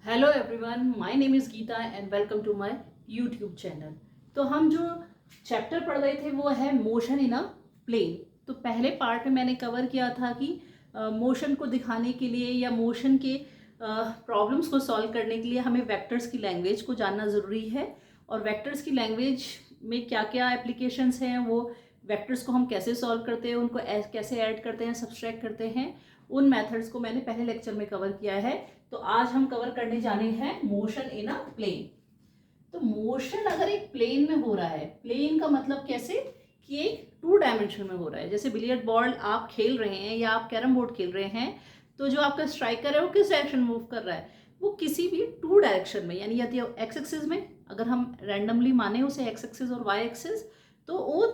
Hello everyone, my name is Geeta and welcome to my YouTube channel. तो हम जो chapter पढ़ रहे थे वो है मोशन इन अ प्लेन। तो पहले पार्ट में मैंने कवर किया था कि मोशन को दिखाने के लिए या मोशन के प्रॉब्लम्स को सॉल्व करने के लिए हमें वेक्टर्स की लैंग्वेज को जानना ज़रूरी है। और वेक्टर्स की लैंग्वेज में क्या क्या एप्लीकेशंस हैं, वो वेक्टर्स को हम कैसे सॉल्व करते हैं, उनको कैसे ऐड करते हैं, सब्सट्रैक्ट करते हैं, उन मेथड्स को मैंने पहले लेक्चर में कवर किया है। तो आज हम कवर करने जाने हैं मोशन इन अ प्लेन। तो मोशन अगर एक प्लेन में हो रहा है, प्लेन का मतलब कैसे कि एक 2 डायमेंशन में हो रहा है। जैसे बिलियर्ड बॉल आप खेल रहे हैं या आप कैरम बोर्ड खेल रहे हैं, तो जो आपका स्ट्राइकर है वो किस डायरेक्शन में मूव कर रहा है, वो किसी भी 2 डायरेक्शन में, यानी यदि एक्स एक्सिस में, अगर हम रैंडमली माने उसे एक्स एक्सिस और वाई एक्सिस, तो वो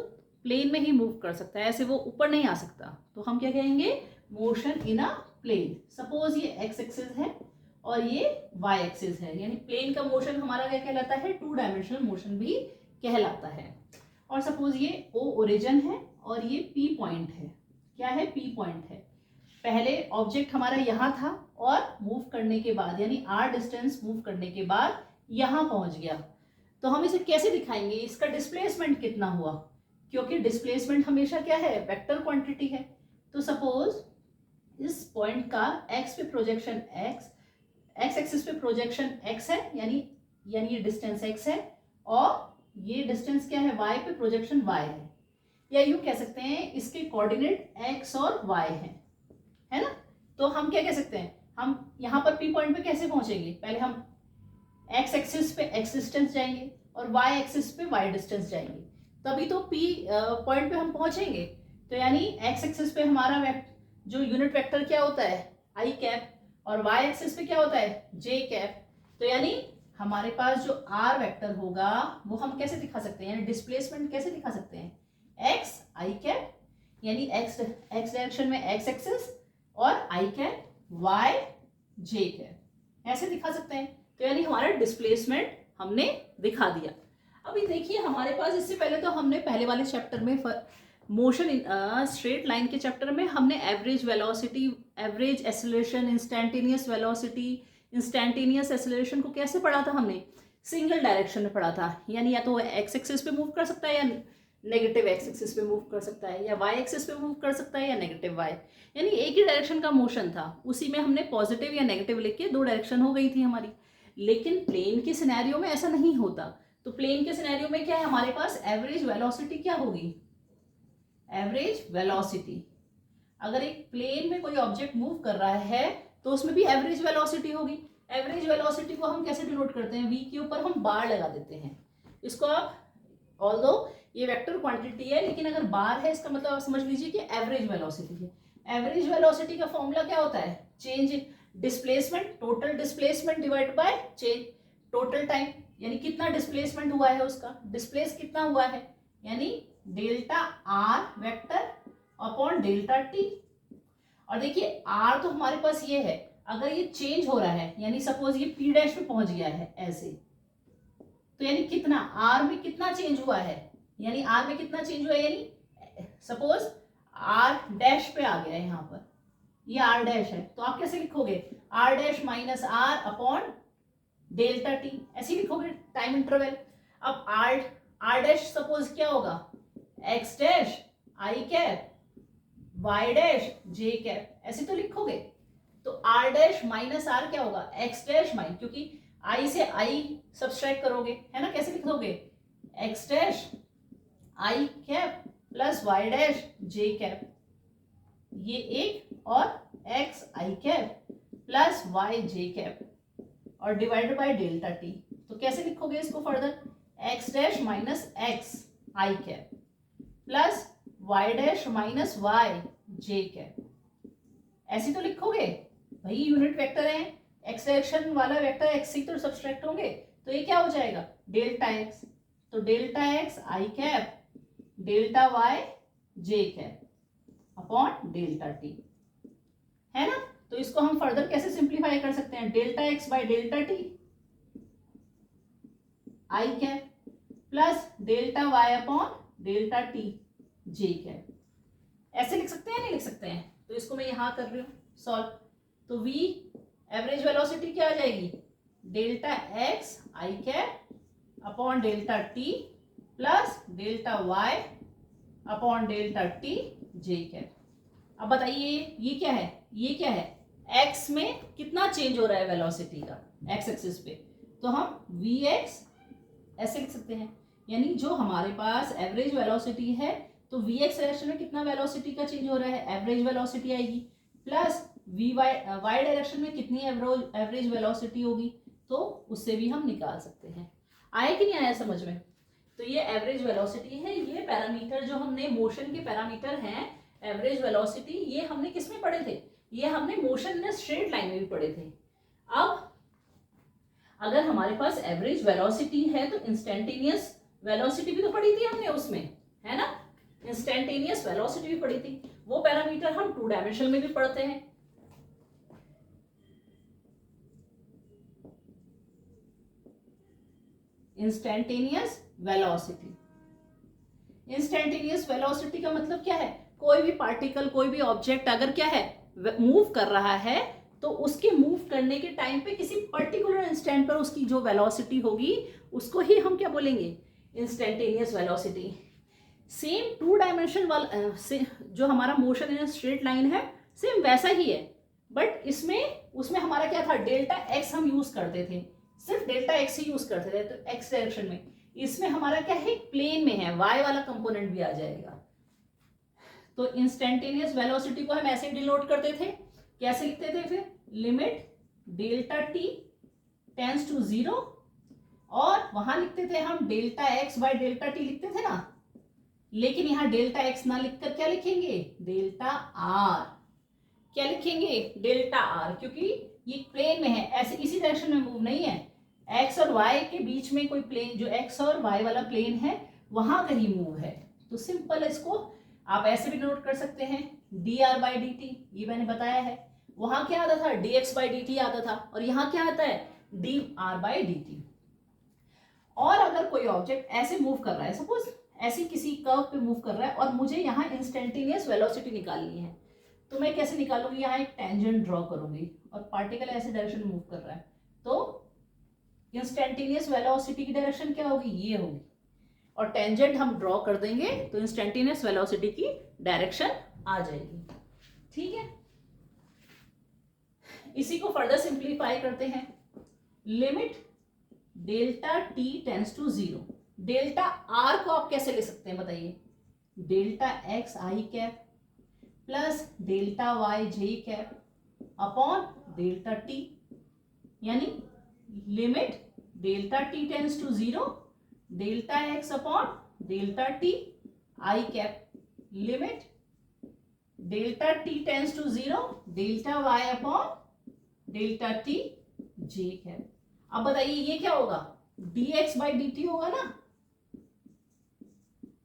प्लेन में ही मूव कर सकता है, ऐसे वो ऊपर नहीं आ सकता। तो हम क्या कहेंगे, motion in a plane. Suppose ये एक्स एक्सिस है और ये वाई एक्सिस है, यानी प्लेन का मोशन हमारा क्या कहलाता है, 2 डायमेंशनल मोशन भी कहलाता है। और सपोज ये ओ ओरिजिन है और ये पी पॉइंट है। क्या है, पी पॉइंट है। पहले ऑब्जेक्ट हमारा यहाँ था और मूव करने के बाद, यानी आर डिस्टेंस मूव करने के बाद यहाँ पहुंच गया। तो हम इसे कैसे दिखाएंगे, इसका डिस्प्लेसमेंट कितना हुआ, क्योंकि डिस्प्लेसमेंट हमेशा क्या है, वेक्टर क्वांटिटी है। तो सपोज इस पॉइंट का एक्स पे प्रोजेक्शन एक्स एक्सिस पे प्रोजेक्शन एक्स है, यानी ये डिस्टेंस एक्स है, और ये डिस्टेंस क्या है, वाई पे प्रोजेक्शन वाई है। या यूं कह सकते हैं इसके कोऑर्डिनेट एक्स और वाई है ना। तो हम क्या कह सकते हैं, हम यहाँ पर पी पॉइंट पे कैसे पहुंचेंगे, पहले हम एक्स एक्सिस पे एक्स डिस्टेंस जाएंगे और वाई एक्सिस पे वाई डिस्टेंस जाएंगे, तभी तो पी पॉइंट पे हम पहुंचेंगे। तो यानी एक्स एक्सिस पे हमारा जो यूनिट वेक्टर क्या होता है, आई कैप, और वाई एक्सिस पे क्या होता है, जे कैप। तो यानी हमारे पास जो आर वेक्टर होगा वो हम कैसे दिखा सकते हैं, यानी डिस्प्लेसमेंट कैसे दिखा सकते हैं, एक्स आई कैप, यानी एक्स एक्स डायरेक्शन में एक्स एक्सिस, और आई कैप वाई जे कैप, ऐसे दिखा सकते हैं। तो यानी हमारा डिस्प्लेसमेंट हमने दिखा दिया। अभी देखिए हमारे पास, इससे पहले तो हमने पहले वाले चैप्टर में मोशन इन स्ट्रेट लाइन के चैप्टर में हमने average velocity, average acceleration, instantaneous velocity, instantaneous acceleration को कैसे पढ़ा था, हमने सिंगल डायरेक्शन में पढ़ा था। यानी या तो एक्स एक्सिस पे मूव कर सकता है, या नेगेटिव एक्स एक्सिस पे मूव कर सकता है, या वाई एक्सिस पे मूव कर सकता है, या नेगेटिव वाई, यानी एक ही डायरेक्शन का मोशन था। उसी में हमने पॉजिटिव या नेगेटिव लेके 2 डायरेक्शन हो गई थी हमारी। लेकिन प्लेन के सिनेरियो में ऐसा नहीं होता। तो प्लेन के सिनेरियो में क्या है, हमारे पास एवरेज वेलोसिटी क्या होगी, एवरेज वेलोसिटी। अगर एक प्लेन में कोई ऑब्जेक्ट मूव कर रहा है तो उसमें भी एवरेज वेलोसिटी होगी। एवरेज वेलोसिटी को हम कैसे डिनोट करते हैं, वी के ऊपर हम बार लगा देते हैं। इसको आप, ऑल्दो ये वेक्टर क्वांटिटी है, लेकिन अगर बार है इसका मतलब आप समझ लीजिए कि एवरेज वेलोसिटी है। एवरेज वेलोसिटी का फॉर्मूला क्या होता है, change displacement, total displacement divide by change total time, यानी कितना डिस्प्लेसमेंट हुआ है, उसका डिस्प्लेस कितना हुआ है, यानी delta R vector upon delta T. और देखिए आर तो हमारे पास ये है, अगर ये चेंज हो रहा है, यानी सपोज ये पी डैश पे पहुंच गया है ऐसे, तो यानी कितना आर में कितना चेंज हुआ है, यानी आर में कितना चेंज हुआ है, यानी सपोज आर डैश पे आ गया है, यहाँ पर ये आर डैश है, तो आप कैसे लिखोगे, R dash minus R upon delta T, ऐसे लिखोगे टाइम इंटरवल। अब आर डैश सपोज क्या होगा, एक्स डैश आई कैप वाई डैश जे कैप, ऐसे तो लिखोगे। तो आर डैश माइनस आर क्या होगा, एक्स डैश माइनस, क्योंकि आई से आई सब्सट्रैक्ट करोगे, है ना, कैसे लिखोगे, एक्स डैश आई कैप प्लस वाई डैश जे कैप, ये एक, और एक्स आई कैप प्लस वाई जे कैप, और डिवाइडेड बाय डेल्टा टी। तो कैसे लिखोगे इसको further, x dash minus x आई cap plus y dash minus y जे कैप, ऐसे तो लिखोगे भाई, यूनिट वेक्टर है, एक्स डायरेक्शन वाला वेक्टर एक्स से तो सब्सट्रैक्ट होंगे, तो ये क्या हो जाएगा, डेल्टा एक्स। तो डेल्टा एक्स आई कैप डेल्टा वाई जे कैप अपॉन डेल्टा टी, है ना। तो इसको हम फर्दर कैसे सिंप्लीफाई कर सकते हैं, delta X by delta T I cap plus delta Y upon delta T J cap, ऐसे लिख सकते हैं, नहीं लिख सकते हैं। तो इसको मैं यहां कर रही हूं सॉल्व। तो v एवरेज वेलोसिटी क्या आ जाएगी, डेल्टा एक्स आई cap upon delta t plus delta Y upon delta T जे कैप। अब बताइए ये क्या है, ये क्या है, एक्स में कितना चेंज हो रहा है वेलोसिटी का एक्स एक्सिस पे, तो हम वी एक्स ऐसे लिख सकते हैं, यानी जो हमारे पास एवरेज वेलोसिटी है तो वी एक्स डायरेक्शन में कितना वेलोसिटी का चेंज हो रहा है, एवरेज वेलोसिटी आएगी, प्लस वी वाई डायरेक्शन में कितनी एवरेज वेलोसिटी होगी, तो उससे भी हम निकाल सकते हैं। आया कि नहीं आया समझ में? तो ये एवरेज वेलोसिटी है, ये पैरामीटर जो हमने मोशन के पैरामीटर हैं एवरेज वेलोसिटी, ये हमने किस में पढ़े थे, ये हमने मोशन इन स्ट्रेट लाइन में भी पढ़े थे। अब अगर हमारे पास एवरेज वेलोसिटी है तो इंस्टेंटेनियस वेलोसिटी भी तो पढ़ी थी हमने उसमें, है ना, इंस्टेंटेनियस वेलोसिटी भी पढ़ी थी, वो पैरामीटर हम 2 डायमेंशन में भी पढ़ते हैं। इंस्टेंटेनियस वेलोसिटी, इंस्टेंटेनियस वेलोसिटी का मतलब क्या है, कोई भी पार्टिकल कोई भी ऑब्जेक्ट अगर क्या है मूव कर रहा है तो उसके मूव करने के टाइम पे किसी पर्टिकुलर इंस्टेंट पर उसकी जो वेलोसिटी होगी उसको ही हम क्या बोलेंगे, इंस्टेंटेनियस वेलोसिटी। सेम 2 डायमेंशन वाला जो हमारा मोशन इन स्ट्रेट लाइन है सेम वैसा ही है, बट इसमें उसमें हमारा क्या था, डेल्टा एक्स हम यूज करते थे, सिर्फ डेल्टा एक्स ही यूज करते थे, तो एक्स डायरेक्शन में। इसमें हमारा क्या है, प्लेन में है, वाई वाला कंपोनेंट भी आ जाएगा। तो इंस्टेंटेनियस वेलोसिटी को हम ऐसे डिनोट करते थे, कैसे लिखते थे फिर, limit delta T tends to 0, और वहां लिखते थे हम delta X by delta T लिखते थे ना, लेकिन यहां डेल्टा एक्स ना लिखकर क्या लिखेंगे, डेल्टा आर। क्या लिखेंगे, डेल्टा आर, क्योंकि ये प्लेन में है, ऐसे इसी डायरेक्शन में मूव नहीं है, एक्स और वाई के बीच में कोई प्लेन, जो एक्स और वाई वाला प्लेन है वहां कहीं मूव है। तो सिंपल इसको आप ऐसे भी नोट कर सकते हैं, D R by D T, ये मैंने बताया है, वहां क्या आता था, D X by D T आता था, और यहां क्या आता है, D R by D T. और अगर कोई ऑब्जेक्ट ऐसे मूव कर रहा है, सपोज ऐसे किसी कर्व पे मूव कर रहा है और मुझे यहाँ इंस्टेंटेनियस वेलोसिटी निकालनी है, तो मैं कैसे निकालूंगी, यहाँ एक टेंजेंट ड्रॉ करूंगी और पार्टिकल ऐसे डायरेक्शन मूव कर रहा है, तो इंस्टेंटेनियस वेलोसिटी की डायरेक्शन क्या होगी, ये होगी, और टेंजेंट हम ड्रॉ कर देंगे तो इंस्टेंटेनियस वेलोसिटी की डायरेक्शन आ जाएगी। ठीक है, इसी को फर्दर सिंप्लीफाई करते हैं, limit delta T tends to 0, delta R को आप कैसे ले सकते हैं बताइए, डेल्टा एक्स आई कैप प्लस डेल्टा वाई जे कैप अपॉन डेल्टा टी, यानी limit delta T tends to 0 delta X upon delta T I cap, limit delta T tends to 0 delta Y upon delta T J cap. अब बताइए ये क्या होगा, D X by D T होगा ना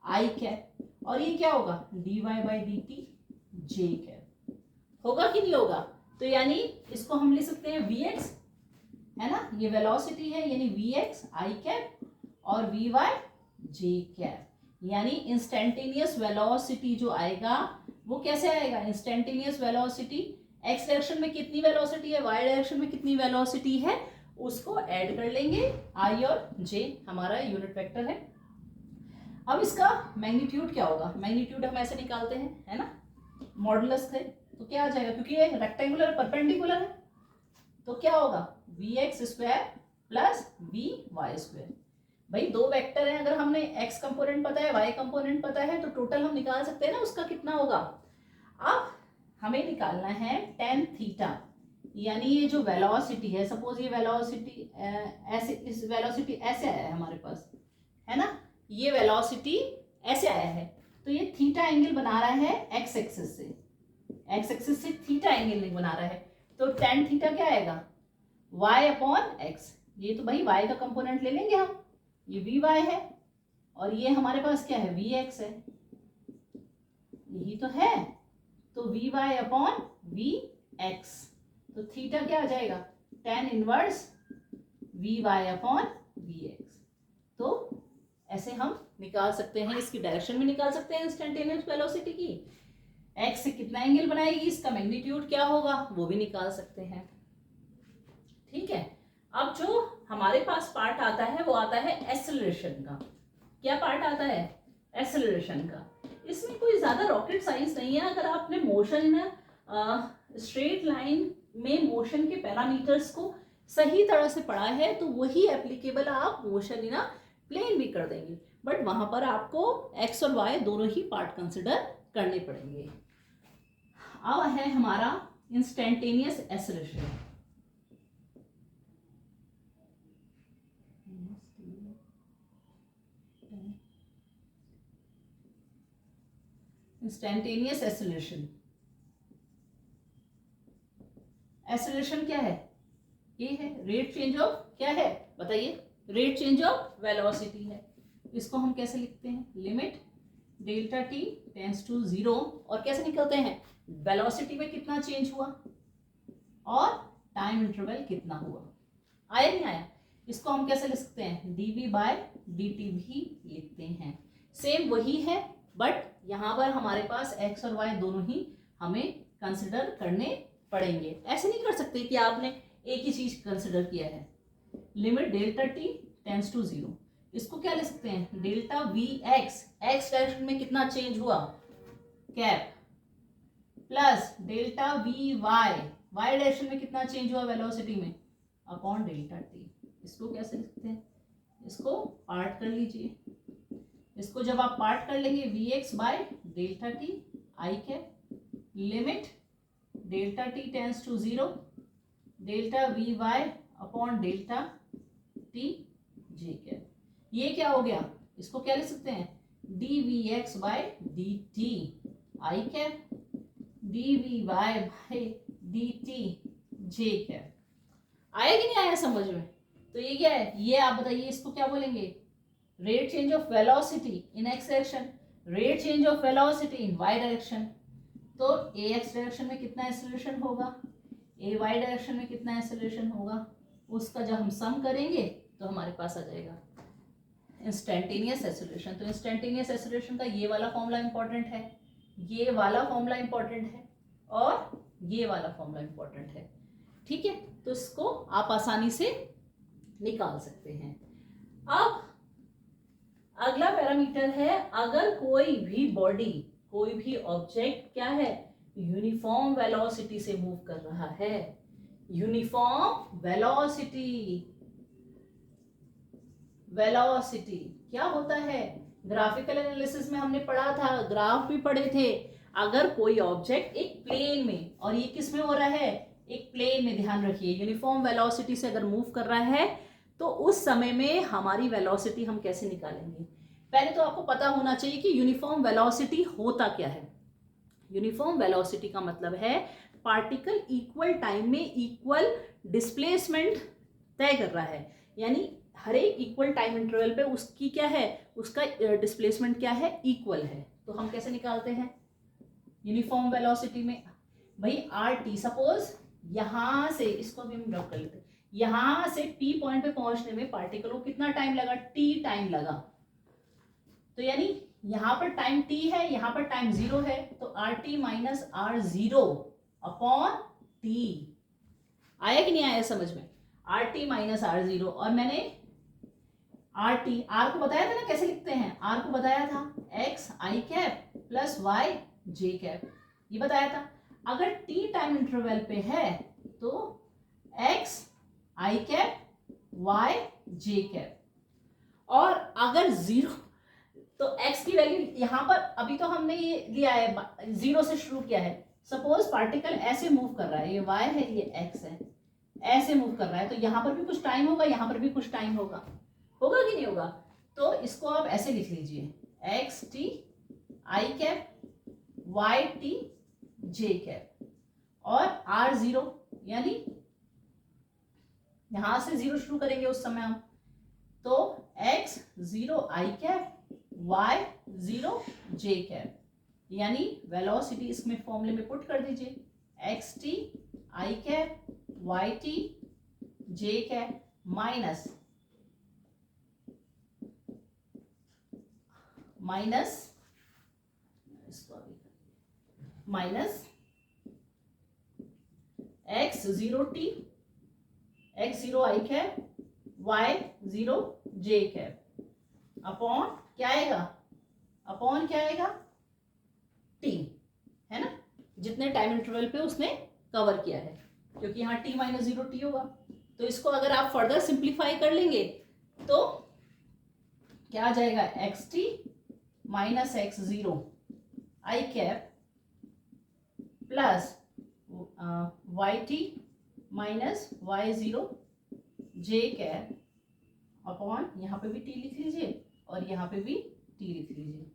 I cap, और ये क्या होगा, D Y by D T J cap, होगा कि नहीं होगा। तो यानी इसको हम लिख सकते हैं वी एक्स, है ना, ये वेलोसिटी है, यानी वी एक्स आई कैप और वी वाई जे कैप, यानी इंस्टेंटेनियस वेलोसिटी जो आएगा वो कैसे आएगा, इंस्टेंटेनियस वेलोसिटी एक्स डायरेक्शन में कितनी वेलोसिटी है, वाई डायरेक्शन में कितनी वेलोसिटी है, उसको ऐड कर लेंगे, आई और जे हमारा यूनिट वेक्टर है। अब इसका मैग्नीट्यूड क्या होगा, मैग्नीट्यूड हम ऐसे निकालते हैं, है ना, मॉडुलस थे तो क्या आ जाएगा, क्योंकि ये रेक्टेंगुलर परपेंडिकुलर है तो क्या होगा, v x square plus v y square. भाई दो वेक्टर हैं, अगर हमने एक्स कंपोनेंट पता है वाई कंपोनेंट पता है तो टोटल हम निकाल सकते हैं ना उसका कितना होगा। अब हमें निकालना है टेन थीटा, यानी ये जो वेलोसिटी है, सपोज ये वेलोसिटी ऐसे, इस वेलोसिटी ऐसे आया है हमारे पास, है ना, ये वेलोसिटी ऐसे आया है, तो ये थीटा एंगल बना रहा है एक्स एक्सिस से, एक्स एक्सिस से थीटा एंगल बना रहा है, तो टेन थीटा क्या आएगा, वाई अपॉन एक्स, ये तो भाई वाई का कंपोनेंट ले लेंगे हम, ये वी वाई है और ये हमारे पास क्या है, वी एक्स है, यही तो है, तो v y upon v x, तो थीटा क्या आ जाएगा, tan inverse v y upon v x. तो ऐसे हम निकाल सकते हैं, इसकी डायरेक्शन भी निकाल सकते हैं इंस्टेंटेनियस वेलोसिटी की, एक्स से कितना एंगल बनाएगी, इसका मैग्नीट्यूड क्या होगा वो भी निकाल सकते हैं। ठीक है, अब जो हमारे पास पार्ट आता है वो आता है एक्सेलरेशन का। क्या पार्ट आता है? एक्सेलरेशन का। इसमें कोई ज्यादा रॉकेट साइंस नहीं है। अगर आपने मोशन इन स्ट्रेट लाइन में मोशन के पैरामीटर्स को सही तरह से पढ़ा है तो वही एप्लीकेबल आप मोशन इन प्लेन भी कर देंगे, बट वहां पर आपको एक्स और वाई दोनों ही पार्ट कंसिडर करने पड़ेंगे। अब है हमारा instantaneous acceleration. Instantaneous acceleration. Acceleration क्या है? ये है रेट चेंज ऑफ, क्या है बताइए? रेट चेंज ऑफ वेलोसिटी है। इसको हम कैसे लिखते हैं? Limit delta T tends to 0, और कैसे निकलते हैं? वेलोसिटी में कितना चेंज हुआ और टाइम इंटरवल कितना हुआ। आया नहीं आया? इसको हम कैसे लिख सकते हैं? dv बाय dt भी लिखते हैं। सेम वही है, बट यहाँ पर हमारे पास x और y दोनों ही हमें कंसिडर करने पड़ेंगे। ऐसे नहीं कर सकते कि आपने एक ही चीज कंसिडर किया है। Limit delta T tends to 0, इसको क्या लिख सकते हैं? Delta v x, x direction में कितना चेंज हुआ cap, plus delta v y, y direction में कितना चेंज हुआ वेलोसिटी में, अपॉन डेल्टा टी। इसको कैसे लिखते हैं? इसको पार्ट कर लीजिए। इसको जब आप पार्ट कर लेंगे v x by delta T I cap, limit delta T tends to 0, delta v y upon delta T J cap. ये क्या हो गया? इसको क्या लिख सकते हैं? D v x by d t I cap, d v y by d T J cap. आया कि नहीं आया समझ में? तो ये क्या है? ये आप बताइए इसको क्या बोलेंगे? Rate change of velocity in x direction, rate change of velocity in y direction. तो ए एक्स डायरेक्शन में कितना एक्सेलरेशन होगा, ए वाई डायरेक्शन में कितना एक्सेलरेशन होगा, उसका जब हम सम करेंगे तो हमारे पास आ जाएगा इंस्टेंटेनियस एक्सेलरेशन। तो इंस्टेंटेनियस एक्सेलरेशन का ये वाला फॉर्मूला इंपॉर्टेंट है, ये वाला फॉर्मूला इंपॉर्टेंट है, और ये वाला फॉर्मूला इंपॉर्टेंट है। ठीक है, तो इसको आप आसानी से निकाल सकते हैं। अब अगला पैरामीटर है, अगर कोई भी बॉडी, कोई भी ऑब्जेक्ट क्या है, यूनिफॉर्म वेलोसिटी से मूव कर रहा है, यूनिफॉर्म वेलोसिटी, वेलोसिटी क्या होता है? ग्राफिकल एनालिसिस में हमने पढ़ा था, ग्राफ भी पढ़े थे। अगर कोई ऑब्जेक्ट एक प्लेन में, और ये किस में हो रहा है? एक प्लेन में, ध्यान रखिए, यूनिफॉर्म वेलोसिटी से अगर मूव कर रहा है तो उस समय में हमारी वेलोसिटी हम कैसे निकालेंगे? पहले तो आपको पता होना चाहिए कि यूनिफॉर्म वेलोसिटी होता क्या है। यूनिफॉर्म वेलोसिटी का मतलब है पार्टिकल इक्वल टाइम में इक्वल डिस्प्लेसमेंट तय कर रहा है, यानी हर एक इक्वल टाइम इंटरवल पे उसकी क्या है, उसका डिस्प्लेसमेंट क्या है, इक्वल है। तो हम कैसे निकालते हैं यूनिफॉर्म वेलोसिटी में? भाई आर टी, सपोज यहां से, इसको भी हम ड्रॉ कर लेते हैं, यहां से पी पॉइंट पे पहुंचने में पार्टिकल को कितना टाइम लगा? टी टाइम लगा। तो यानी यहां पर टाइम टी है, यहां पर टाइम 0 है, तो r t minus r 0 upon t. आया कि नहीं आया समझ में? आर टी माइनस आर 0, और मैंने आर टी, आर को बताया था ना कैसे लिखते हैं? आर को बताया था एक्स आई कैप प्लस वाई जे कैप, ये बताया था। अगर टी टाइम इंटरवल पे है तो एक्स आई कैप वाई जे कैप, और अगर 0 तो x की वैल्यू यहां पर, अभी तो हमने ये लिया है 0 से शुरू किया है। सपोज पार्टिकल ऐसे मूव कर रहा है, ये y है ये x है, ऐसे मूव कर रहा है, तो यहां पर भी कुछ टाइम होगा, यहां पर भी कुछ टाइम होगा, होगा कि नहीं होगा? तो इसको आप ऐसे लिख लीजिए, एक्स टी आई कैप वाई टी जे कैप, और आर 0, यानी यहां से 0 शुरू करेंगे उस समय हम, तो x 0 i cap y 0 j cap, यानी वेलोसिटी इसमें फॉर्मूले में पुट कर दीजिए, x t I cap y t J cap minus x 0 t, x 0 i cap y0 j cap upon क्या आएगा, अपॉन क्या आएगा t, है ना, जितने टाइम इंटरवल पे उसने कवर किया है, क्योंकि यहाँ t माइनस 0 t होगा। तो इसको अगर आप फर्दर सिंप्लीफाई कर लेंगे तो क्या आ जाएगा, xt minus x0 i cap plus yt minus y0 j cap upon, यहाँ पे भी t लिख लीजिए और यहाँ पे भी t लिख लीजिए,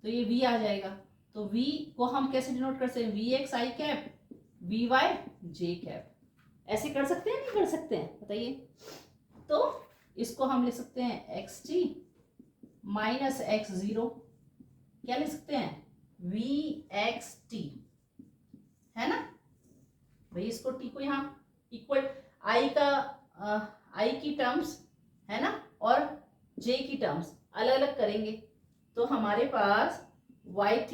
तो ये v आ जाएगा। तो v को हम कैसे डिनोट कर सकते हैं, vx i cap vy j cap, ऐसे कर सकते हैं नहीं कर सकते हैं बताइए। तो इसको हम लिख सकते हैं xt माइनस x0, क्या लिख सकते हैं vxt, है ना भाई। इसको t को यहाँ इक्वल i का i की टर्म्स, है ना, और j की टर्म्स अलग अलग करेंगे तो हमारे पास yt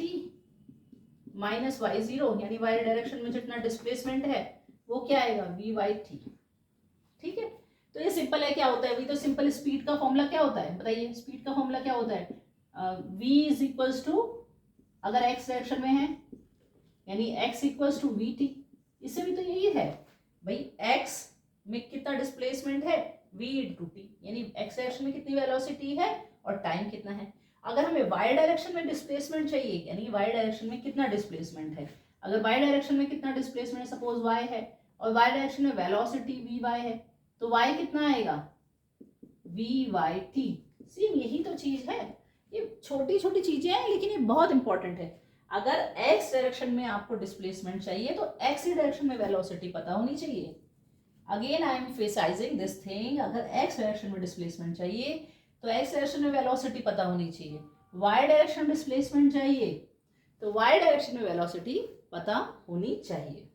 माइनस y0 यानी y डायरेक्शन में जितना डिस्प्लेसमेंट है वो क्या आएगा vyt, ठीक है। तो ये सिंपल है, क्या होता है अभी तो सिंपल स्पीड का फॉर्मूला क्या होता है बताइए, स्पीड का फॉर्मूला क्या होता है, v इज इक्वल्स टू, अगर x डायरेक्शन में है यानी x इक्वल्स टू vt, इससे भी तो यही है भाई, x में कितना डिस्प्लेसमेंट है v इंटू टी, यानी x डायरेक्शन में कितनी वेलोसिटी है और टाइम कितना है। अगर हमें y डायरेक्शन में डिस्प्लेसमेंट चाहिए यानी y डायरेक्शन में कितना डिस्प्लेसमेंट है, अगर y डायरेक्शन में कितना डिस्प्लेसमेंट है, सपोज y है और y डायरेक्शन में वेलोसिटी vy है, तो y कितना आएगा vyt। सेम यही तो चीज है, ये छोटी छोटी चीजें हैं लेकिन ये बहुत इंपॉर्टेंट है। अगर x डायरेक्शन में आपको डिस्प्लेसमेंट चाहिए तो x डायरेक्शन में वेलोसिटी पता होनी चाहिए। Again I am emphasising this thing, अगर x डायरेक्शन में डिस्प्लेसमेंट चाहिए तो x डायरेक्शन में वेलोसिटी पता होनी चाहिए, y डायरेक्शन में डिस्प्लेसमेंट चाहिए तो y डायरेक्शन में वेलोसिटी पता होनी चाहिए।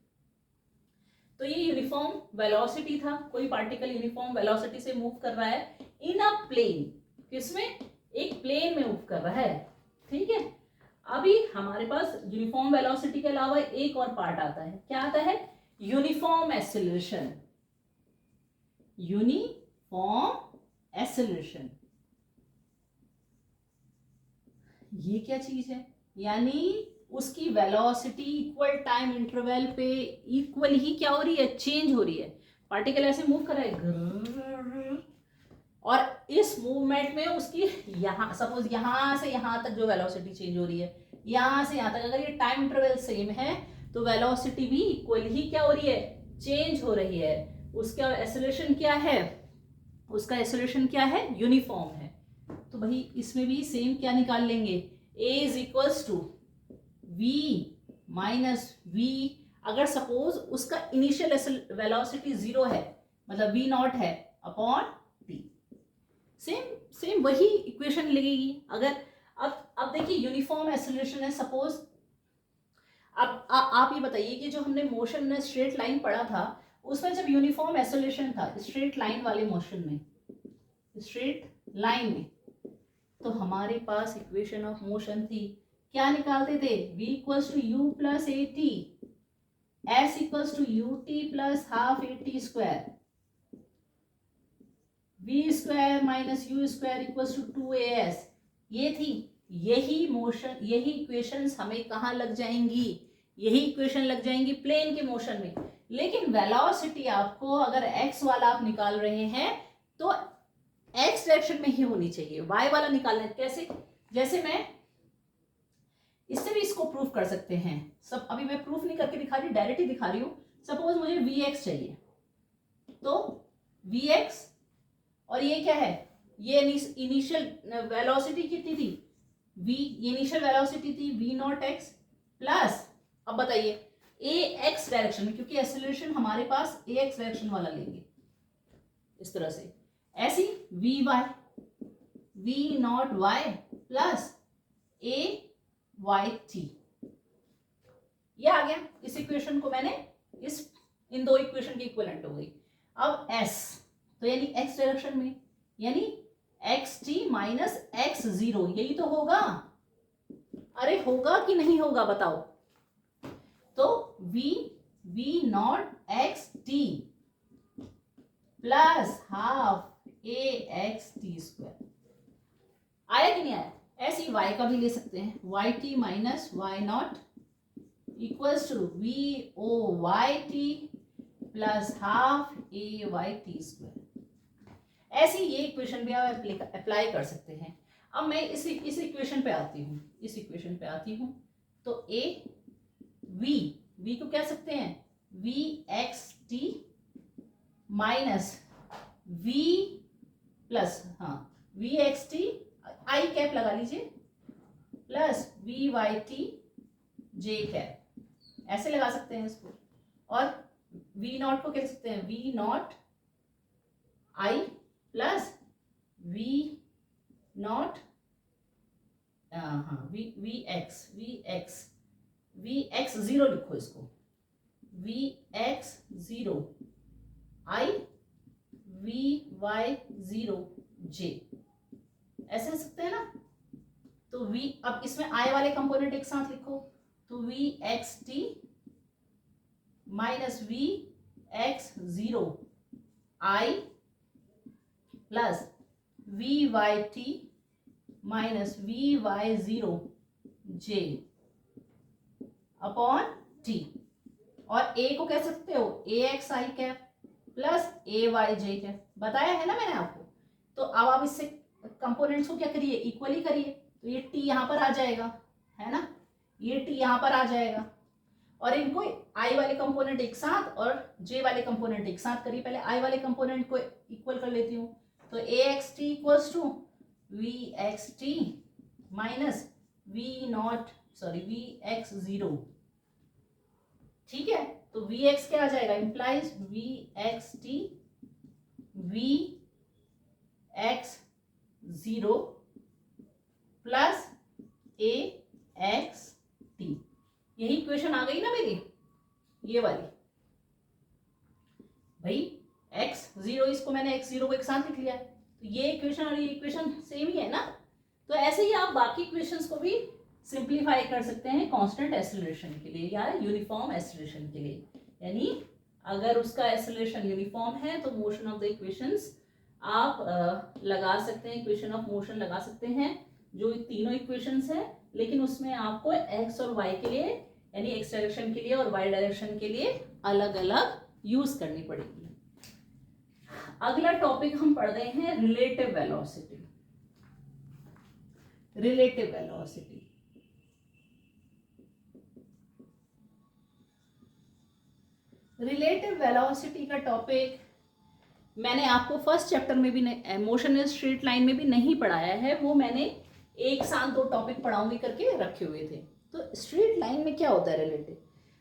तो ये यूनिफॉर्म वेलोसिटी था, कोई पार्टिकल यूनिफॉर्म वेलोसिटी से मूव कर रहा है इन अ प्लेन, किसमें, एक प्लेन में मूव कर रहा है, ठीक है। अभी हमारे पास यूनिफॉर्म वेलोसिटी के अलावा एक और पार्ट आता है, क्या आता है, यूनिफॉर्म एक्सेलरेशन, यूनिफॉर्म एक्सेलरेशन। ये क्या चीज है, यानी उसकी वेलोसिटी इक्वल टाइम इंटरवल पे इक्वल ही क्या हो रही है, चेंज हो रही है। पार्टिकल ऐसे मूव कर रहा है और इस मूवमेंट में उसकी यहाँ सपोज यहाँ से यहाँ तक जो वेलोसिटी चेंज हो रही है, यहाँ से यहाँ तक, अगर ये टाइम इंटरवल सेम है तो वेलोसिटी भी इक्वल ही क्या हो रही है, चेंज हो रही है। उसका एक्सेलरेशन क्या है, उसका एक्सेलरेशन क्या है, यूनिफॉर्म है। तो भाई इसमें भी सेम क्या निकाल लेंगे, a is equals to v minus v, अगर सपोज उसका इनिशियल वेलोसिटी 0 है मतलब v नॉट है अपॉन t, सेम वही इक्वेशन लगेगी। अगर अब देखिए यूनिफॉर्म एक्सेलरेशन है, सपोज अब आप ये बताइए कि जो हमने मोशन में स्ट्रेट लाइन पढ़ा था उसमें जब यूनिफॉर्म एक्सेलरेशन था स्ट्रेट लाइन वाले मोशन में, स्ट्रेट लाइन में, तो हमारे पास इक्वेशन ऑफ मोशन थी, क्या निकालते थे, v equals to u plus a t, s equals to u t plus half a t square, v square minus u square equals to 2as। ये थी, यही मोशन, यही इक्वेशंस हमें कहाँ लग जाएंगी, यही इक्वेशन लग जाएंगी प्लेन के मोशन में। लेकिन वेलोसिटी आपको अगर x वाला आप निकाल रहे हैं तो x डायरेक्शन में ही होनी चाहिए, y वाला निकालना है कैसे, जैसे मैं इससे भी इसको प्रूफ कर सकते हैं। सब अभी मैं प्रूफ नहीं करके दिखा रही, डायरेक्ट ही दिखा रही हूँ। सपोज मुझे vx चाहिए तो vx और ये क्या है, ये इनिशियल वेलोसिटी कितनी थी v, ये इनिशियल वेलोसिटी थी v नॉट x प्लस, अब बताइए ax डायरेक्शन में, क्योंकि एक्सेलरेशन हमारे पास ax डायरेक्शन वाला लेंगे इस तरह से, ऐसी vy v not y plus a y t, ये आ गया। इस इक्वेशन को मैंने इन दो इक्वेशन की इक्विवेलेंट हो गई। अब s तो यानी x डायरेक्शन में, यानी xt माइनस x0, यही तो होगा, अरे होगा कि नहीं होगा बताओ। तो v not xt plus half axt²। आया कि नहीं आया? ऐसे ही y का भी ले सकते हैं, yt minus y0 equals to voyt plus half ayt²। ऐसे ही ये इक्वेशन भी आप अप्लाई कर सकते हैं। अब मैं इस इक्वेशन पे आती हूँ, तो a v को कह सकते हैं vxt minus v plus vxt आई कैप लगा लीजिए प्लस vyt j कैप, ऐसे लगा सकते हैं इसको। और v0 को कह सकते हैं v0 i plus v0 vx0 लिखो इसको, vx0 i vy0 j, ऐसे लिख सकते हैं ना। तो v, अब इसमें i वाले कंपोनेंट एक साथ लिखो, तो vxt minus vx0 i plus vyt minus vy0 j upon t। और a को कह सकते हो axi cap plus ayj cap, बताया है ना मैंने आपको। तो अब आप इससे कंपोनेंट्स को क्या करिए, इक्वली करिए, तो ये t यहाँ पर आ जाएगा, है ना, ये t यहाँ पर आ जाएगा। और इनको i वाले कंपोनेंट एक साथ और j वाले कंपोनेंट एक साथ करिए। पहले i वाले कंपोनेंट को इक्वल कर लेती हूँ, तो axt equals to vxt minus vx0, ठीक है। तो vx क्या आ जाएगा, implies vxt vx0 plus axt, यही इक्वेशन आ गई ना मेरी, ये वाली। भाई x0, इसको मैंने x0 को एक साथ लिख लिया है, तो ये इक्वेशन और ये इक्वेशन सेम ही है ना। तो ऐसे ही आप बाकी इक्वेशंस को भी सिंप्लीफाई कर सकते हैं कांस्टेंट एक्सेलरेशन के लिए या यूनिफॉर्म एक्सेलरेशन के लिए। यानी अगर उसका एक्सेलरेशन यूनिफॉर्म है तो मोशन ऑफ द इक्वेशंस आप लगा सकते हैं, इक्वेशन ऑफ मोशन लगा सकते हैं, जो तीनों इक्वेशंस हैं, लेकिन उसमें आपको एक्स और वाई के लिए, यानी एक्स डायरेक्शन के लिए और वाई डायरेक्शन के लिए अलग अलग यूज करनी पड़ेगी। अगला टॉपिक हम पढ़ रहे हैं relative velocity. Relative velocity, relative velocity का टॉपिक मैंने आपको फर्स्ट चैप्टर में भी मोशन इन स्ट्रेट लाइन में भी नहीं पढ़ाया है, वो मैंने एक साथ दो टॉपिक पढ़ाऊंगी करके रखे हुए थे। तो स्ट्रेट लाइन में क्या होता है रिलेटिव,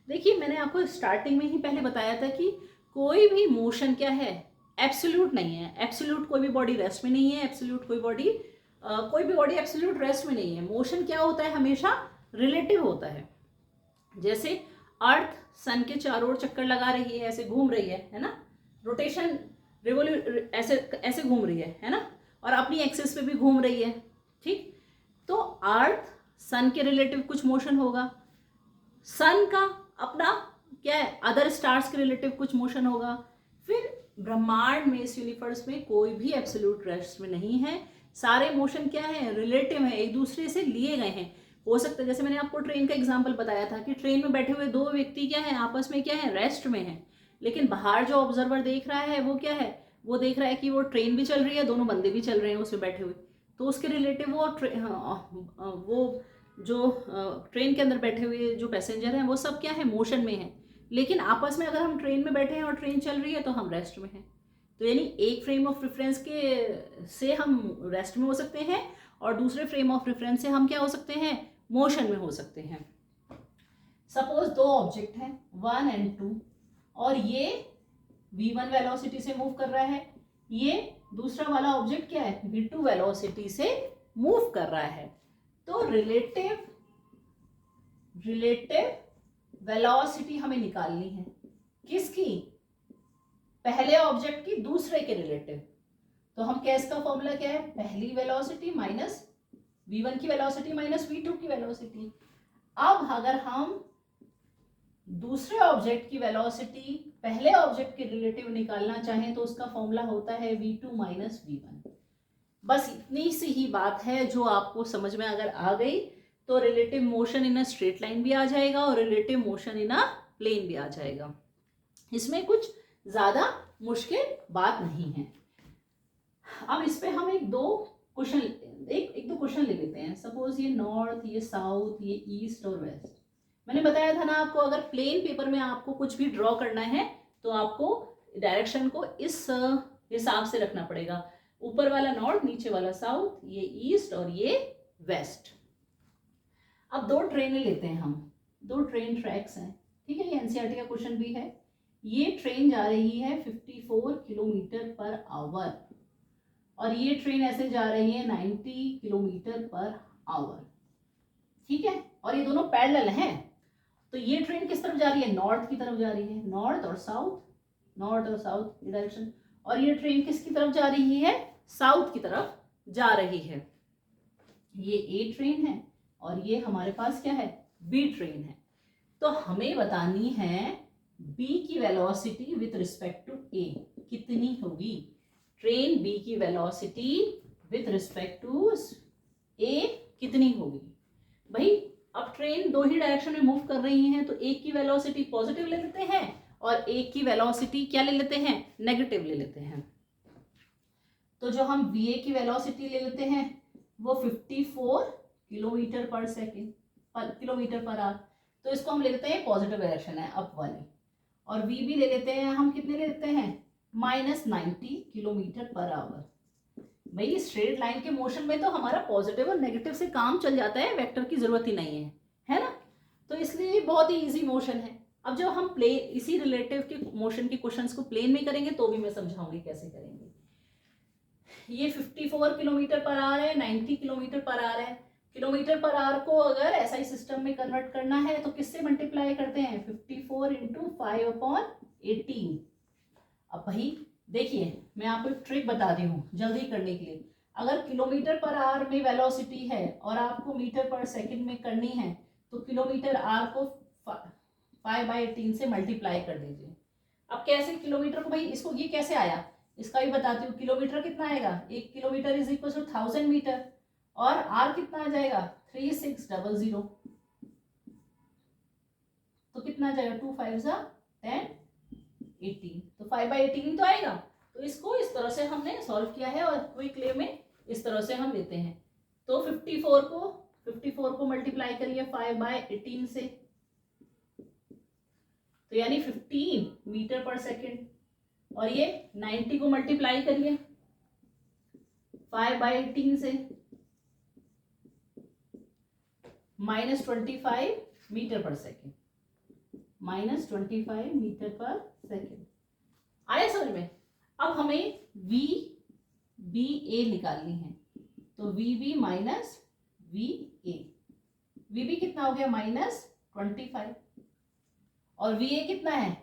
देखिए मैंने आपको स्टार्टिंग में ही पहले बताया था कि कोई भी मोशन क्या है, एब्सोल्यूट नहीं है। एब्सोल्यूट कोई भी बॉडी रेस्ट में नहीं है, एब्सोल्यूट कोई भी बॉडी एब्सोल्यूट रेस्ट में नहीं है। मोशन क्या होता है, हमेशा रिलेटिव होता है। जैसे अर्थ सन के चारों ओर चक्कर लगा रही है, ऐसे घूम रही है ना, रोटेशन ऐसे ऐसे घूम रही है ना, और अपनी एक्सिस पे भी घूम रही है, ठीक। तो अर्थ सन के रिलेटिव कुछ मोशन होगा, सन का अपना क्या है, अदर स्टार्स के रिलेटिव कुछ मोशन होगा। फिर ब्रह्मांड में, इस यूनिवर्स में कोई भी एब्सोल्यूट रेस्ट में नहीं है, सारे मोशन क्या है, रिलेटिव है, एक दूसरे से लिए गए हैं। हो सकता है जैसे मैंने आपको ट्रेन का एग्जांपल बताया था कि ट्रेन में बैठे हुए दो व्यक्ति क्या है, आपस में क्या है, रेस्ट में है, लेकिन बाहर जो ऑब्जर्वर देख रहा है वो क्या है, वो देख रहा है कि वो ट्रेन भी चल रही है, दोनों बंदे भी चल रहे हैं उसमें बैठे हुए, तो उसके रिलेटिव वो जो ट्रेन के अंदर बैठे हुए जो पैसेंजर हैं वो सब क्या है, मोशन में है। लेकिन आपस में अगर हम ट्रेन में बैठे हैं और ट्रेन चल रही है तो हम रेस्ट में हैं। तो यानी एक फ्रेम ऑफ रेफरेंस के से हम रेस्ट में हो सकते हैं और दूसरे फ्रेम ऑफ रेफरेंस से हम क्या हो सकते हैं, मोशन में हो सकते हैं। सपोज दो ऑब्जेक्ट हैं 1 और 2, और ये v1 वेलोसिटी से मूव कर रहा है, ये दूसरा वाला ऑब्जेक्ट क्या है, v2 वेलोसिटी से मूव कर रहा है। तो रिलेटिव वेलोसिटी हमें निकालनी है, किसकी, पहले ऑब्जेक्ट की दूसरे के रिलेटिव। तो हम क्या, इसका फॉर्मूला क्या है, पहली वेलोसिटी माइनस v1 की वेलोसिटी माइनस v2 की वेलोसिटी। अब अगर हम दूसरे ऑब्जेक्ट की वेलोसिटी पहले ऑब्जेक्ट के रिलेटिव निकालना चाहें तो उसका फॉर्मूला होता है v2 माइनस v1। बस इतनी सी ही बात है जो आपको समझ में अगर आ गई तो relative motion in a straight line भी आ जाएगा और relative motion in a plane भी आ जाएगा। इसमें कुछ ज़्यादा मुश्किल बात नहीं है। अब इस पे हम एक दो क्वेश्चन ले लेते हैं। सपोज ये नॉर्थ, ये साउथ, ये ईस्ट और वेस्ट। मैंने बताया था ना आपको, अगर प्लेन पेपर में आपको कुछ भी ड्रॉ करना है तो आपको डायरेक्शन को इस हिसाब से रखना पड़ेगा। ऊपर वाला नॉर्थ, नीचे वाला साउथ, ये ईस्ट और ये वेस्ट। अब दो ट्रेनें लेते हैं हम, दो ट्रेन ट्रैक्स हैं, ठीक है। ये एनसीईआरटी का क्वेश्चन भी है। ये ट्रेन जा रही है 54 किलोमीटर पर आवर और ये ट्रेन ऐसे जा रही है 90 किलोमीटर पर आवर, ठीक है। और ये दोनों पैरेलल हैं। तो ये ट्रेन किस तरफ जा रही है? नॉर्थ की तरफ जा रही है, नॉर्थ और साउथ डायरेक्शन। और ये ट्रेन किसकी तरफ जा रही है? साउथ की तरफ जा रही है। ये ए ट्रेन है और ये हमारे पास क्या है? बी ट्रेन है। तो हमें बतानी है बी की वेलोसिटी विथ रिस्पेक्ट टू ए कितनी होगी। ट्रेन बी की वेलोसिटी विथ रिस्पेक्ट टू ए कितनी होगी भाई? अब ट्रेन दो ही डायरेक्शन में मूव कर रही हैं तो एक की वेलोसिटी पॉजिटिव ले लेते हैं और एक की वेलोसिटी क्या ले लेते हैं? नेगेटिव ले लेते हैं। तो जो हम वी की वेलोसिटी ले लेते हैं वो 54 किलोमीटर पर सेकेंड, किलोमीटर पर आवर। तो इसको हम ले लेते हैं पॉजिटिव डायरेक्शन है अप वाली। और वी भी ले लेते हैं हम, कितने ले लेते हैं? -90 किलोमीटर पर आवर। भाई स्ट्रेट लाइन के मोशन में तो हमारा पॉजिटिव और नेगेटिव से काम चल जाता है, वेक्टर की जरूरत ही नहीं है ना। तो इसलिए बहुत ही इजी मोशन है। अब जब हम इसी रिलेटिव के मोशन के क्वेश्चंस को प्लेन में करेंगे तो भी मैं समझाऊंगी कैसे करेंगे। ये 54 किलोमीटर पर आवर है, 90 किलोमीटर पर आवर है। किलोमीटर पर आवर को अगर एसआई सिस्टम में कन्वर्ट करना है तो किससे मल्टीप्लाई करते हैं? 54 इंटू 5/18। अब भाई देखिए, मैं आपको एक ट्रिक बता रही हूँ जल्दी करने के लिए। अगर किलोमीटर पर आवर में वेलोसिटी है और आपको मीटर पर सेकंड में करनी है तो किलोमीटर आर को 5/18 से मल्टीप्लाई कर दीजिए। अब कैसे किलोमीटर को, भाई इसको ये कैसे आया इसका भी बताती हूँ। किलोमीटर कितना आएगा? 1 kilometre is equal to 1000 metre और आर कितना आ जाएगा? 3600। तो कितना आ जाएगा? 2 5 10 18। तो 5/18 तो आएगा। तो इसको इस तरह से हमने सॉल्व किया है और क्विक वे में इस तरह से हम लेते हैं। तो 54 को मल्टीप्लाई करिए 5/18 से, तो यानी 15 मीटर पर सेकेंड। और ये 90 को मल्टीप्लाई करिए 5/18 से, -25 मीटर पर सेकेंड, -25 मीटर पर सेकेंड। आया समझ में? अब हमें वी बी ए निकालनी है। तो v b minus v a, v b कितना हो गया? -25 और वी ए कितना है?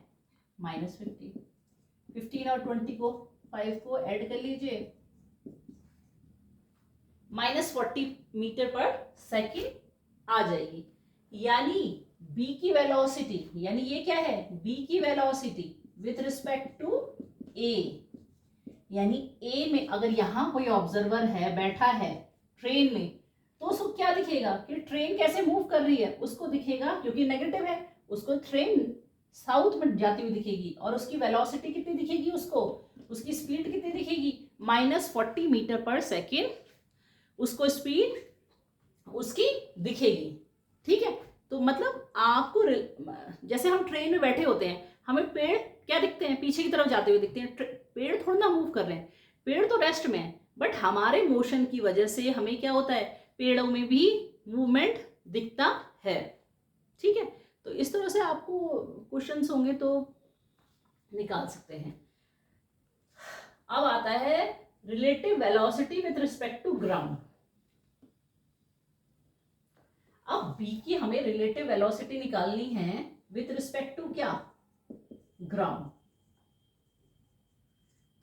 -15। 15 और 20 को 5 को ऐड कर लीजिए, -40 मीटर पर सेकेंड आ जाएगी। यानी बी की वेलोसिटी, यानी ये क्या है? बी की वेलोसिटी विथ रिस्पेक्ट टू ए, यानी ए में अगर यहां कोई ऑब्जर्वर है, बैठा है ट्रेन में, तो उसको क्या दिखेगा कि ट्रेन कैसे मूव कर रही है? उसको दिखेगा, क्योंकि नेगेटिव है, उसको ट्रेन साउथ में जाती हुई दिखेगी। और उसकी वेलोसिटी कितनी दिखेगी? उसको उसकी स्पीड कितनी दिखेगी? -40 मीटर पर सेकेंड उसको स्पीड उसकी दिखेगी, ठीक है। तो मतलब आपको जैसे हम ट्रेन में बैठे होते हैं, हमें पेड़ क्या दिखते हैं? पीछे की तरफ जाते हुए दिखते हैं। पेड़ थोड़ा ना मूव कर रहे हैं, पेड़ तो रेस्ट में है, बट हमारे मोशन की वजह से हमें क्या होता है? पेड़ों में भी मूवमेंट दिखता है, ठीक है। तो इस तरह से आपको क्वेश्चंस होंगे तो निकाल सकते हैं। अब आता है relative velocity with respect to ground. अब बी की हमें रिलेटिव वेलोसिटी निकालनी है विथ रिस्पेक्ट टू क्या? ग्राउंड।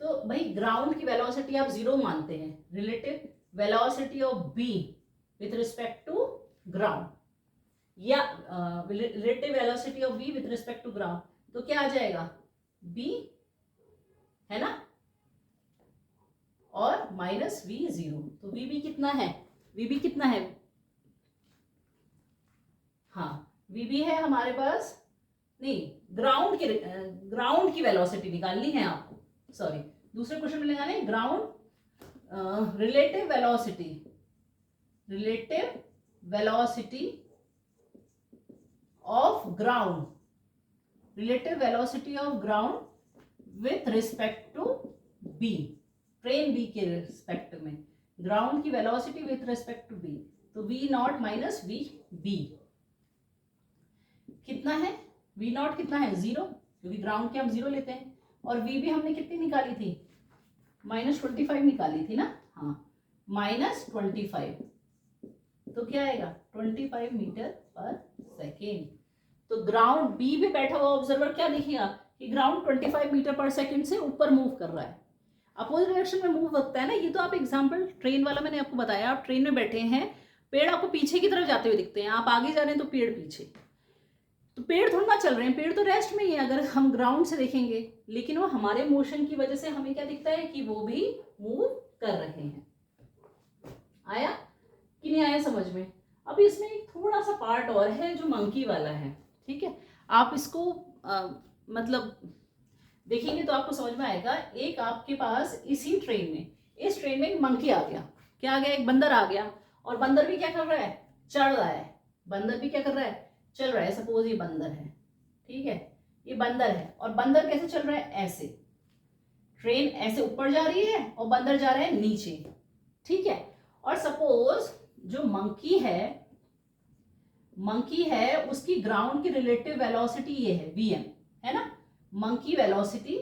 तो भाई ग्राउंड की वेलोसिटी आप 0 मानते हैं। Relative velocity of B with respect to ground या relative velocity of B with respect to ground, तो क्या आ जाएगा? b है ना, और माइनस v 0। तो vb कितना है, vb कितना है, हाँ vb है हमारे पास, नहीं ग्राउंड की वेलोसिटी निकालनी है आपको, सॉरी दूसरे क्वेश्चन में लगाना है ground relative velocity of ground with respect to b, train b के रिस्पेक्ट में ग्राउंड की velocity with respect to b. तो v not minus v b कितना है, v नॉट कितना है 0, क्योंकि ग्राउंड के हम 0 लेते हैं, और v भी हमने कितनी निकाली थी, -25 निकाली थी ना, हाँ -25, तो क्या आएगा 25 मीटर पर सेकेंड। तो ग्राउंड बी पे बैठा हुआ ऑब्जर्वर क्या देखेगा कि ग्राउंड 25 मीटर पर सेकेंड से ऊपर मूव कर रहा है, अपोजिट डायरेक्शन में मूव होता है ना। ये तो आप एग्जांपल ट्रेन वाला मैंने आपको बताया, आप ट्रेन में बैठे हैं, पेड़ आपको पीछे की तरफ जाते हुए दिखते हैं, आप आगे जा रहे हैं तो पेड़ पीछे, तो पेड़ थोड़ा ना चल रहे हैं, पेड़ तो रेस्ट में ही है अगर हम ग्राउंड से देखेंगे, लेकिन वो हमारे मोशन की वजह से हमें क्या दिखता है कि वो भी मूव कर रहे हैं। आया कि नहीं आया समझ में। अब इसमें एक थोड़ा सा पार्ट और है जो मंकी वाला है, ठीक है, आप इसको मतलब देखेंगे तो आपको समझ में आएगा। एक आपके पास इसी ट्रेन में, इस ट्रेन में एक मंकी आ गया, क्या आ गया, एक बंदर आ गया, और बंदर भी क्या कर रहा है, चढ़ रहा है, बंदर भी क्या कर रहा है, चल रहा है। सपोज ये बंदर है, ठीक है, ये बंदर है, और बंदर कैसे चल रहा है, ऐसे, ट्रेन ऐसे ऊपर जा रही है और बंदर जा रहा है नीचे, ठीक है। और सपोज जो मंकी है उसकी ग्राउंड की रिलेटिव वेलोसिटी ये है vm, है ना, monkey velocity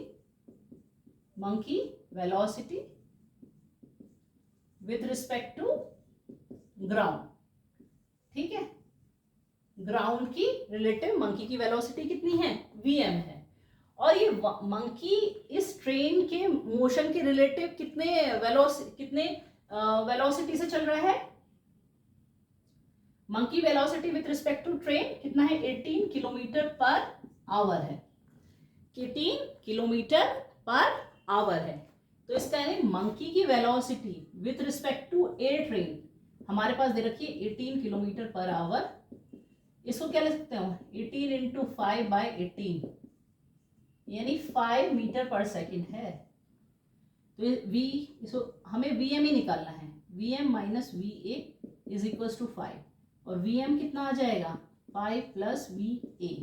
with respect to ground, ठीक है, ग्राउंड की रिलेटिव मंकी की वेलोसिटी कितनी है, vm है। और ये मंकी इस ट्रेन के मोशन के रिलेटिव कितने वेलोसिटी से चल रहा है, monkey velocity with respect to train कितना है, 18 किलोमीटर पर आवर है, 18 किलोमीटर पर आवर है। तो इसका यानी मंकी की velocity with respect to a train हमारे पास दे रखी है 18 किलोमीटर पर आवर। इसको क्या ले सकते हो, 18 इंटू 5/18 यानी 5 मीटर पर सेकेंड है। तो इसको हमें vm ही निकालना है, vm minus va is equal to 5, और vm कितना आ जाएगा 5 प्लस va,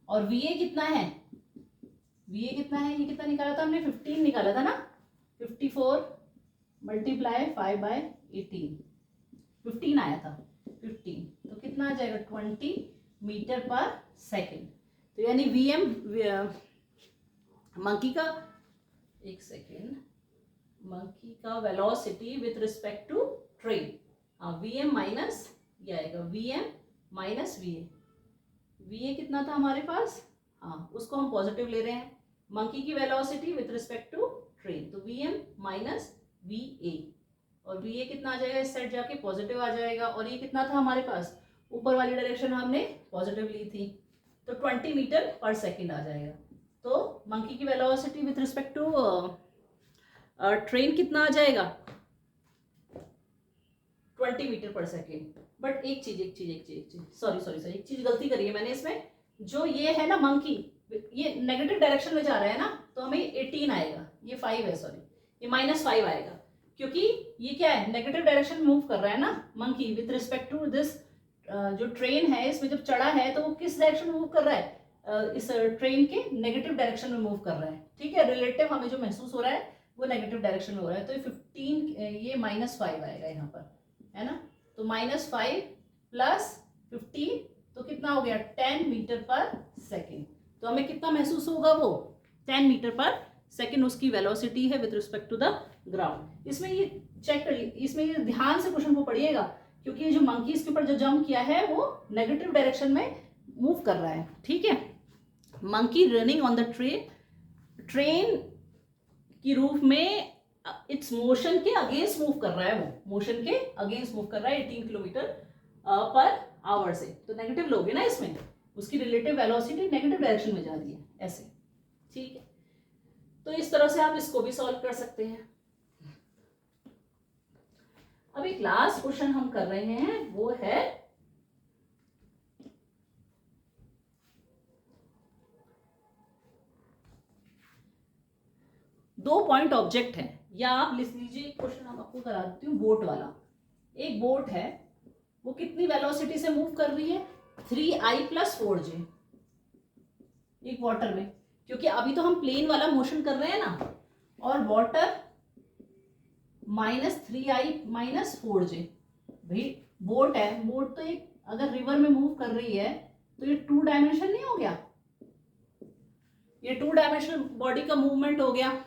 और va कितना है, ये कितना निकाला था हमने, 15 निकाला था ना, 54 मल्टीप्लाई 5/18, 15 आया था, 15, तो कितना आ जाएगा 20 मीटर पर सेकेंड। तो यानी vm मंकी का, एक सेकेंड, मंकी का velocity with respect to train, vm minus ये आएगा vm माइनस va कितना था हमारे पास, हाँ उसको हम पॉजिटिव ले रहे हैं, मंकी की velocity with respect to train, तो vm माइनस va, और va कितना आ जाएगा, इस साइड जाके पॉजिटिव आ जाएगा, और ये कितना था हमारे पास, ऊपर वाली डायरेक्शन हमने पॉजिटिव ली थी, तो 20 मीटर पर सेकेंड आ जाएगा। तो मंकी की velocity with respect to train कितना आ जाएगा, 20 मीटर पर सेकेंड। बट एक चीज सॉरी एक चीज गलती करी है मैंने इसमें, जो ये है ना मंकी, ये नेगेटिव डायरेक्शन में जा रहा है ना, तो हमें 18 आएगा, ये 5 है, सॉरी ये -5 आएगा, क्योंकि ये क्या है, नेगेटिव डायरेक्शन में मूव कर रहा है ना monkey with respect to this, जो ट्रेन है इसमें जब चढ़ा है तो वो किस डायरेक्शन में मूव कर रहा है, इस ट्रेन के नेगेटिव डायरेक्शन में मूव कर रहा है, ठीक है, रिलेटिव हमें जो महसूस हो रहा है वो नेगेटिव डायरेक्शन में हो रहा है, तो ये 15 ये -5 आएगा यहाँ पर, है ना, तो -5 प्लस 15 तो कितना हो गया 10 मीटर पर सेकेंड। तो हमें कितना महसूस होगा, वो 10 मीटर पर सेकेंड उसकी वेलोसिटी है with respect to the ground. इसमें ये चेक कर, इसमें ये ध्यान से क्वेश्चन को पढ़िएगा, क्योंकि ये जो मंकी इसके ऊपर जो जंप किया है वो नेगेटिव डायरेक्शन में मूव कर रहा है, ठीक है। Monkey running on the train की रूफ में इट्स मोशन के अगेंस्ट मूव कर रहा है, वो मोशन के अगेंस्ट मूव कर रहा है 18 किलोमीटर पर आवर से, तो नेगेटिव लोगे ना इसमें, उसकी रिलेटिव वेलोसिटी नेगेटिव डायरेक्शन में जा रही है ऐसे, ठीक है। तो इस तरह से आप इसको भी सॉल्व कर सकते हैं। अब एक लास्ट क्वेश्चन हम कर रहे हैं, वो है दो पॉइंट ऑब्जेक्ट है, या आप लिख लीजिए क्वेश्चन हम आपको करा देती हूँ बोट वाला। एक बोट है, वो कितनी वेलोसिटी से मूव कर रही है, 3i+4j एक वाटर में, क्योंकि अभी तो हम प्लेन वाला मोशन कर रहे हैं ना, और वाटर -3i-4j। भाई बोट है, बोट तो एक अगर रिवर में मूव कर रही है तो ये 2 डायमेंशन नहीं हो गया, ये 2 डायमेंशनल बॉडी का मूवमेंट हो गया।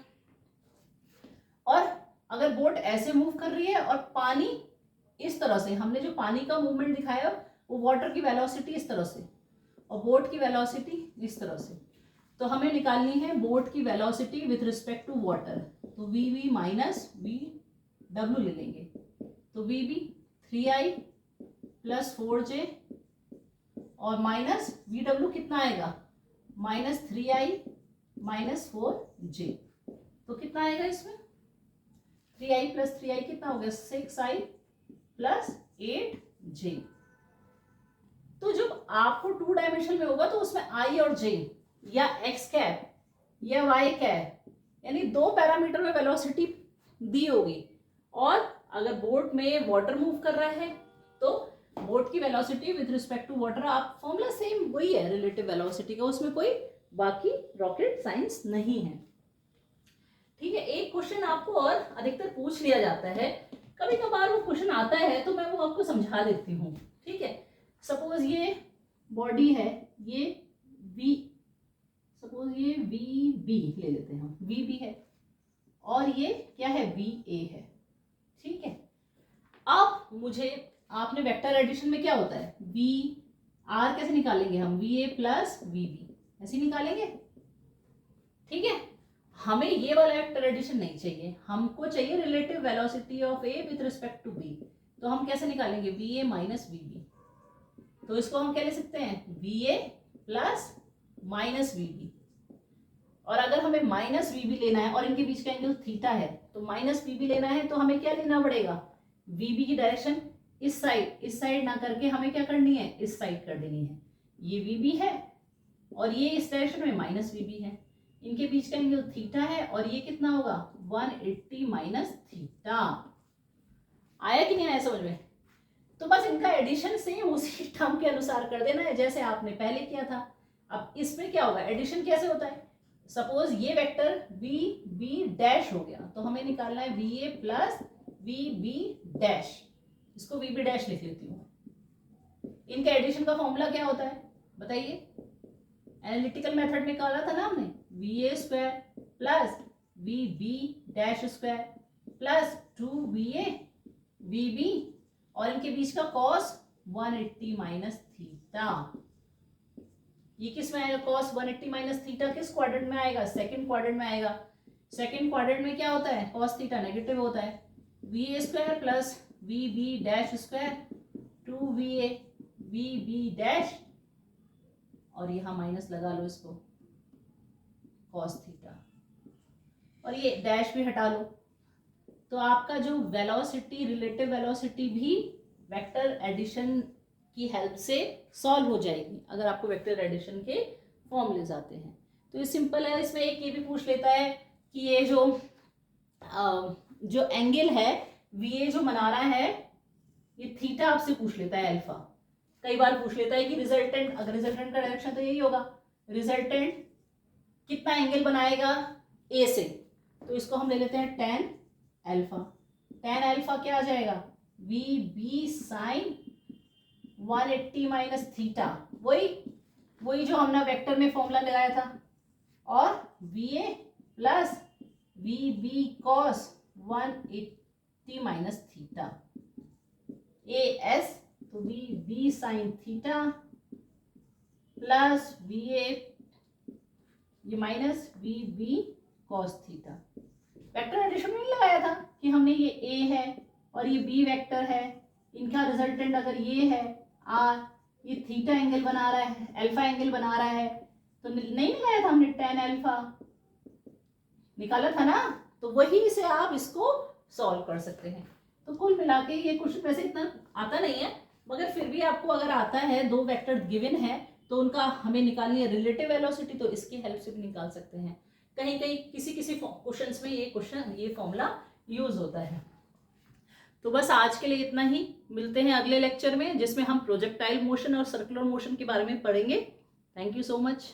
और अगर बोट ऐसे मूव कर रही है और पानी इस तरह से, हमने जो पानी का मूवमेंट दिखाया वो वाटर की वेलोसिटी इस तरह से और बोट की वेलोसिटी इस तरह से, तो हमें निकालनी है बोट की velocity with respect to water. तो वी माइनस वी डब्ल्यू ले लेंगे, तो वी 3i+4j और माइनस वी डब्ल्यू कितना आएगा, -3i-4j। तो कितना आएगा इसमें, 3i+3i कितना हो गया, 6i+8j। तो जब आपको 2 डायमेंशन में होगा तो उसमें i और j या x कैप या y कैप यानी 2 पैरामीटर में वेलोसिटी दी होगी। और अगर बोट में वाटर मूव कर रहा है तो बोट की velocity with respect to water, आप फॉर्मूला सेम वही है रिलेटिव वेलोसिटी का, उसमें कोई बाकी रॉकेट साइंस नहीं है। ठीक है, एक क्वेश्चन आपको और अधिकतर पूछ लिया जाता है, कभी कभार वो क्वेश्चन आता है तो मैं वो आपको समझा देती हूँ। ठीक है, सपोज ये बॉडी है, ये वी, सपोज ये वी बी ले लेते हैं हम, वी बी है और ये क्या है, वी ए है। ठीक है, अब मुझे, आपने वेक्टर एडिशन में क्या होता है, वी आर कैसे निकालेंगे हम, v a plus v b ऐसे निकालेंगे। ठीक है, हमें ये वाला वेक्टर एडिशन नहीं चाहिए, हमको चाहिए relative velocity of a with respect to b. तो हम कैसे निकालेंगे, v a minus v b, तो इसको हम क्या ले सकते हैं, v a plus minus v b. और अगर हमें माइनस वी बी लेना है और इनके बीच का एंगल थीटा है, तो माइनस वी बी लेना है तो हमें क्या लेना पड़ेगा, वी बी की डायरेक्शन इस साइड ना करके हमें क्या करनी है, इस साइड कर देनी है। ये वी बी है और ये इस डायरेक्शन में माइनस वी बी है, इनके बीच का एंगल थीटा है और ये कितना होगा, 180 माइनस थीटा। आया कि नहीं आया समझ में? तो बस इनका एडिशन सेम उसी टर्म के अनुसार कर देना है जैसे आपने पहले किया था। अब इसमें क्या होगा, एडिशन कैसे होता है, सपोज ये वेक्टर वी बी डैश हो गया तो हमें निकालना है v a plus v b dash, इसको वी बी डैश लिख लेती हूँ। इनका एडिशन का फॉर्मूला क्या होता है बताइए, एनालिटिकल मेथड में निकाला था ना हमने, v a square plus v b dash square plus 2va v b और इनके बीच का कॉस 180 माइनस थीटा। ये किस में आएगा, कॉस 180 माइनस थीटा किस क्वाड्रेंट में आएगा, सेकंड क्वाड्रेंट में आएगा। सेकंड क्वाड्रेंट में क्या होता है, कॉस थीटा नेगेटिव होता है। V a square plus v b dash square 2va v b dash और यहाँ माइनस लगा लो इसको, कॉस थीटा और ये डैश भी हटा लो, तो आपका जो वेलोसिटी, रिलेटिव वेलोसिटी भी वेक्टर एडिशन की हेल्प से सॉल्व हो जाएगी अगर आपको वेक्टर एडिशन के फॉर्मूलेज आते हैं। तो ये सिंपल है। इसमें एक ये भी पूछ लेता है कि ये जो एंगल है वी ए जो बना रहा है ये थीटा आपसे पूछ लेता है, अल्फा। कई बार पूछ लेता है कि रिजल्टेंट, अगर रिजल्टेंट का डायरेक्शन तो यही होगा, रिजल्टेंट कितना एंगल बनाएगा ए से, तो इसको हम ले लेते हैं tan अल्फा। tan अल्फा क्या आ जाएगा, v b sine 180 minus theta, वही जो हमने वेक्टर में फॉर्मूला लगाया था, और v a plus v b cos 180 minus theta a s, तो v b sine theta plus v a ये माइनस v b cos theta. Vector addition में नहीं लगाया था कि हमने ये ए है और ये बी वेक्टर है, इनका रिजल्टेंट अगर ये है आर, ये थीटा एंगल बना रहा है, अल्फा एंगल बना रहा है, तो नहीं लगाया था हमने tan अल्फा, निकाला था ना, तो वही से आप इसको सॉल्व कर सकते हैं। तो कुल मिला के ये क्वेश्चन वैसे इतना आता नहीं है, मगर फिर भी आपको अगर आता है, दो वेक्टर गिवन है तो उनका हमें निकालनी है रिलेटिव वेलोसिटी, तो इसकी हेल्प से भी निकाल सकते हैं। कहीं कहीं किसी किसी क्वेश्चंस में ये फॉर्मूला यूज होता है। तो बस आज के लिए इतना ही, मिलते हैं अगले लेक्चर में जिसमें हम प्रोजेक्टाइल मोशन और सर्कुलर मोशन के बारे में पढ़ेंगे। Thank you so much.